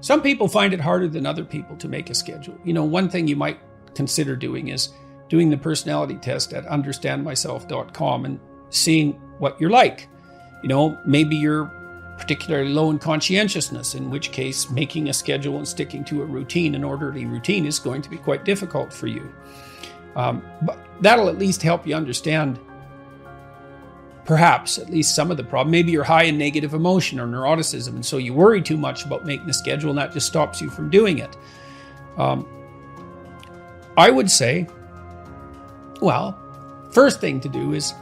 Some people find it harder than other people to make a schedule. One thing you might consider doing is doing the personality test at understandmyself.com and seeing what you're like. Maybe you're particularly low in conscientiousness, in which case making a schedule and sticking to a routine, an orderly routine, is going to be quite difficult for you. But that'll at least help you understand perhaps at least some of the problem. Maybe you're high in negative emotion or neuroticism, and so you worry too much about making a schedule, and that just stops you from doing it. I would say, well, first thing to do is,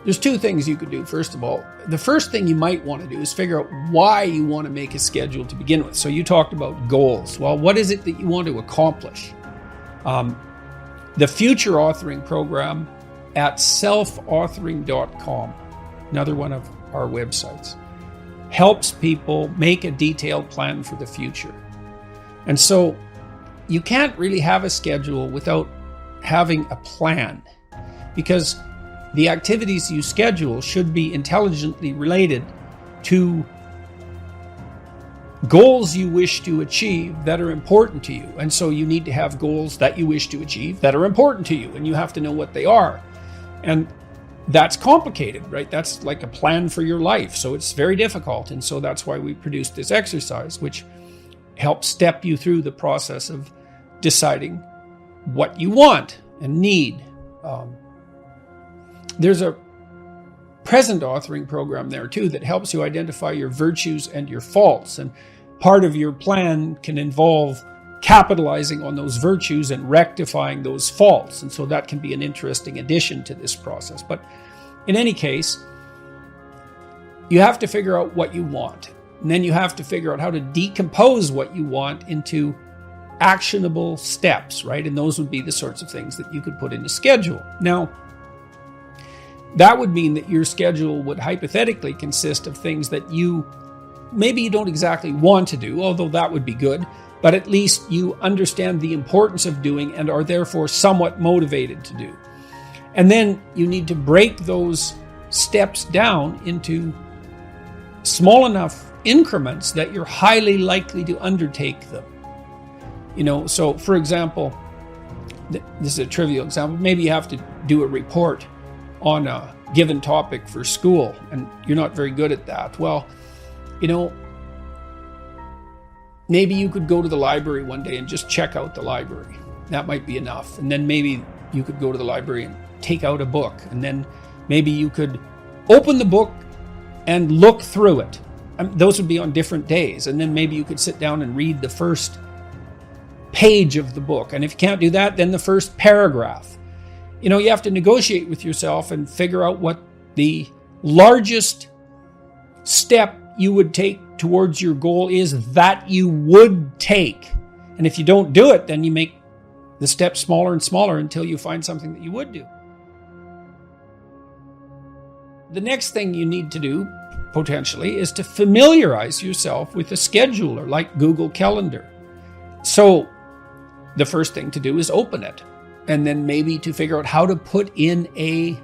there's two things you could do. First of all, the first thing you might want to do is figure out why you want to make a schedule to begin with. So you talked about goals. Well, what is it that you want to accomplish? The Future Authoring Program at selfauthoring.com, another one of our websites, helps people make a detailed plan for the future. And so you can't really have a schedule without having a plan, because the activities you schedule should be intelligently related to goals you wish to achieve that are important to you. And so you need to have goals that you wish to achieve that are important to you, and you have to know what they are. And that's complicated, right? That's like a plan for your life. So it's very difficult. And so that's why we produced this exercise, which helps step you through the process of deciding what you want and need. There's a present authoring program there too that helps you identify your virtues and your faults. And part of your plan can involve capitalizing on those virtues and rectifying those faults. And so that can be an interesting addition to this process. But in any case, you have to figure out what you want. And then you have to figure out how to decompose what you want into actionable steps, right? And those would be the sorts of things that you could put in a schedule. Now, that would mean that your schedule would hypothetically consist of things that maybe you don't exactly want to do, although that would be good, but at least you understand the importance of doing and are therefore somewhat motivated to do. And then you need to break those steps down into small enough increments that you're highly likely to undertake them. So for example, this is a trivial example, maybe you have to do a report on a given topic for school, and you're not very good at that. Well, maybe you could go to the library one day and just check out the library. That might be enough. And then maybe you could go to the library and take out a book. And then maybe you could open the book and look through it. Those would be on different days. And then maybe you could sit down and read the first page of the book. And if you can't do that, then the first paragraph. You have to negotiate with yourself and figure out what the largest step you would take towards your goal is that you would take. And if you don't do it, then you make the step smaller and smaller until you find something that you would do. The next thing you need to do, potentially, is to familiarize yourself with a scheduler like Google Calendar. So the first thing to do is open it. And then maybe to figure out how to put in a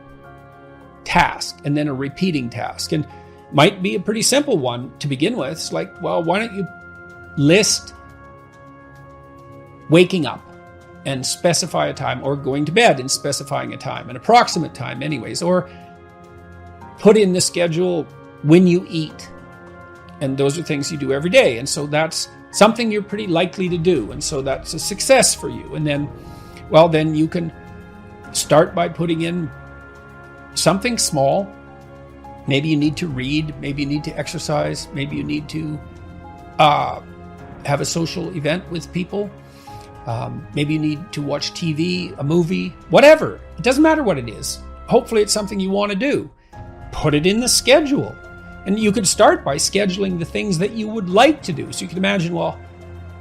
task and then a repeating task. And might be a pretty simple one to begin with. It's like, well, why don't you list waking up and specify a time, or going to bed and specifying a time, an approximate time anyways, or put in the schedule when you eat. And those are things you do every day. And so that's something you're pretty likely to do. And so that's a success for you. And then you can start by putting in something small. Maybe you need to read, maybe you need to exercise, maybe you need to have a social event with people. Maybe you need to watch TV, a movie, whatever. It doesn't matter what it is. Hopefully it's something you want to do. Put it in the schedule. And you could start by scheduling the things that you would like to do. So you can imagine, well,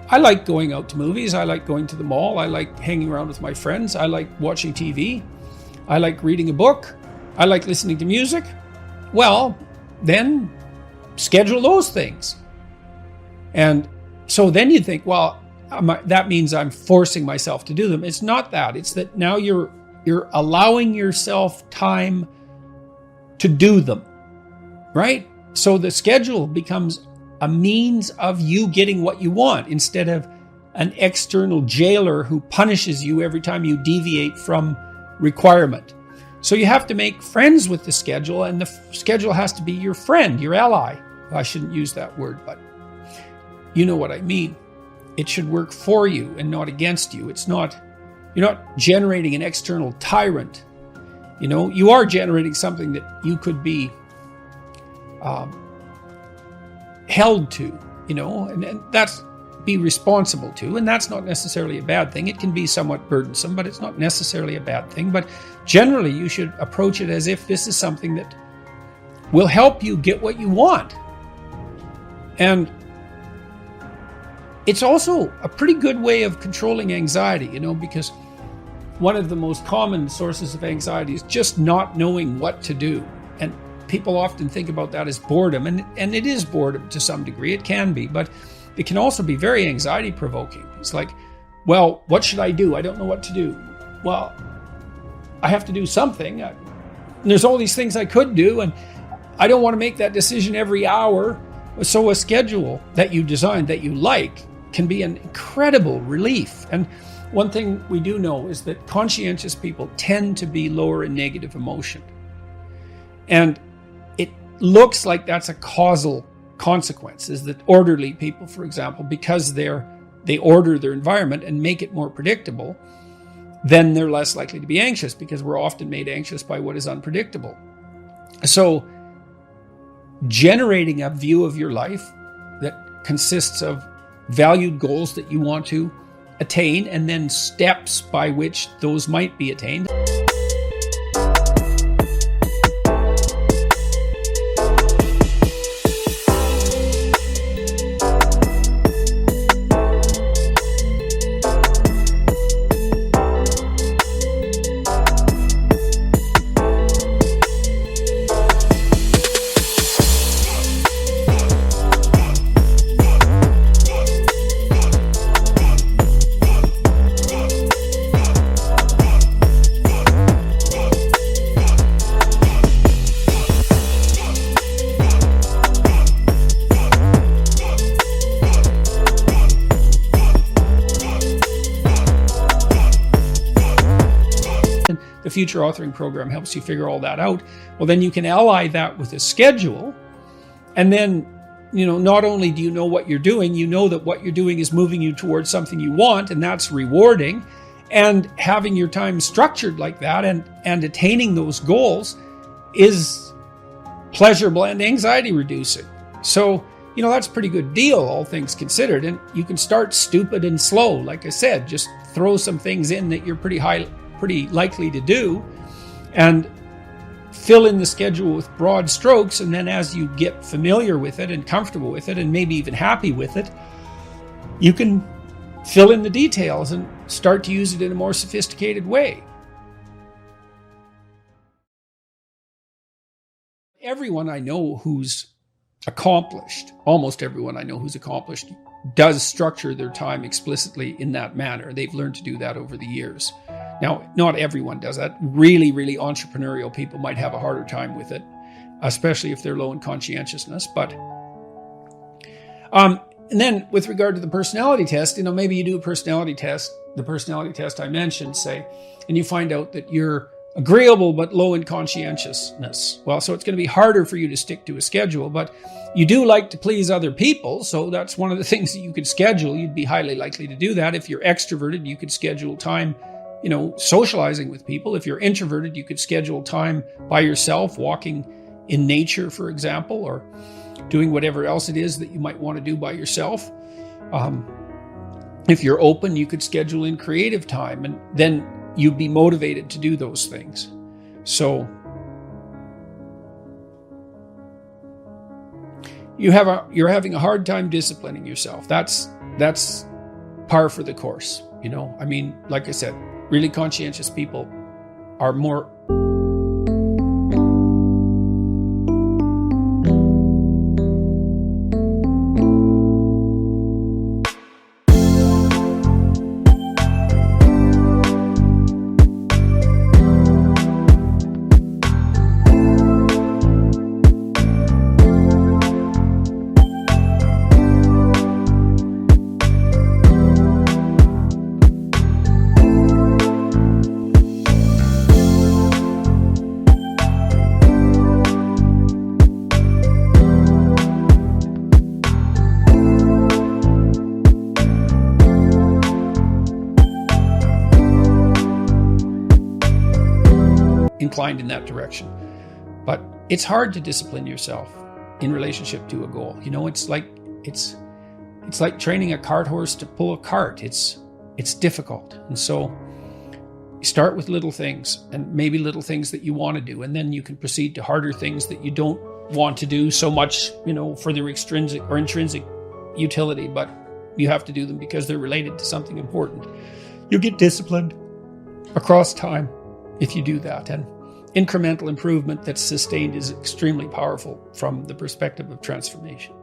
I like going out to movies. I like going to the mall. I like hanging around with my friends. I like watching TV. I like reading a book. I like listening to music. Well, then schedule those things. And so then you think, well, that means I'm forcing myself to do them. It's not that. It's that now you're allowing yourself time to do them, right? So the schedule becomes a means of you getting what you want instead of an external jailer who punishes you every time you deviate from requirement. So you have to make friends with the schedule, and the schedule has to be your friend, your ally. I shouldn't use that word, but you know what I mean. It should work for you and not against you. You're not generating an external tyrant. You are generating something that you could be held to, and that's be responsible to, and that's not necessarily a bad thing. It can be somewhat burdensome, but it's not necessarily a bad thing. But generally, you should approach it as if this is something that will help you get what you want. And it's also a pretty good way of controlling anxiety, because one of the most common sources of anxiety is just not knowing what to do. And people often think about that as boredom, and it is boredom to some degree. It can be, but it can also be very anxiety provoking. It's like, well, what should I do? I don't know what to do. Well, I have to do something. There's all these things I could do, and I don't want to make that decision every hour. So a schedule that you design that you like can be an incredible relief. And one thing we do know is that conscientious people tend to be lower in negative emotion. And it looks like that's a causal consequence, is that orderly people, for example, because they order their environment and make it more predictable, then they're less likely to be anxious, because we're often made anxious by what is unpredictable. So generating a view of your life that consists of valued goals that you want to attain, and then steps by which those might be attained. The future authoring program helps you figure all that out. Well, then you can ally that with a schedule. And then, not only do you know what you're doing, you know that what you're doing is moving you towards something you want, and that's rewarding. And having your time structured like that and attaining those goals is pleasurable and anxiety reducing. So, that's a pretty good deal, all things considered. And you can start stupid and slow. Like I said, just throw some things in that you're pretty likely to do, and fill in the schedule with broad strokes. And then as you get familiar with it and comfortable with it and maybe even happy with it, you can fill in the details and start to use it in a more sophisticated way. Everyone I know who's accomplished, almost everyone I know who's accomplished, does structure their time explicitly in that manner. They've learned to do that over the years. Now, not everyone does that. Really, really entrepreneurial people might have a harder time with it, especially if they're low in conscientiousness. But, and then with regard to the personality test, maybe you do a personality test, the personality test I mentioned, say, and you find out that you're agreeable but low in conscientiousness. Well, so it's going to be harder for you to stick to a schedule, but you do like to please other people, so that's one of the things that you could schedule. You'd be highly likely to do that. If you're extroverted, you could schedule time, socializing with people. If you're introverted, you could schedule time by yourself, walking in nature, for example, or doing whatever else it is that you might want to do by yourself. If you're open, you could schedule in creative time, and then you'd be motivated to do those things. So you're having a hard time disciplining yourself. That's par for the course. Like I said, really conscientious people are more inclined in that direction. But it's hard to discipline yourself in relationship to a goal. It's like training a cart horse to pull a cart. It's difficult. And so you start with little things, and maybe little things that you want to do, and then you can proceed to harder things that you don't want to do so much, for their extrinsic or intrinsic utility, but you have to do them because they're related to something important. You'll get disciplined across time if you do that. And incremental improvement that's sustained is extremely powerful from the perspective of transformation.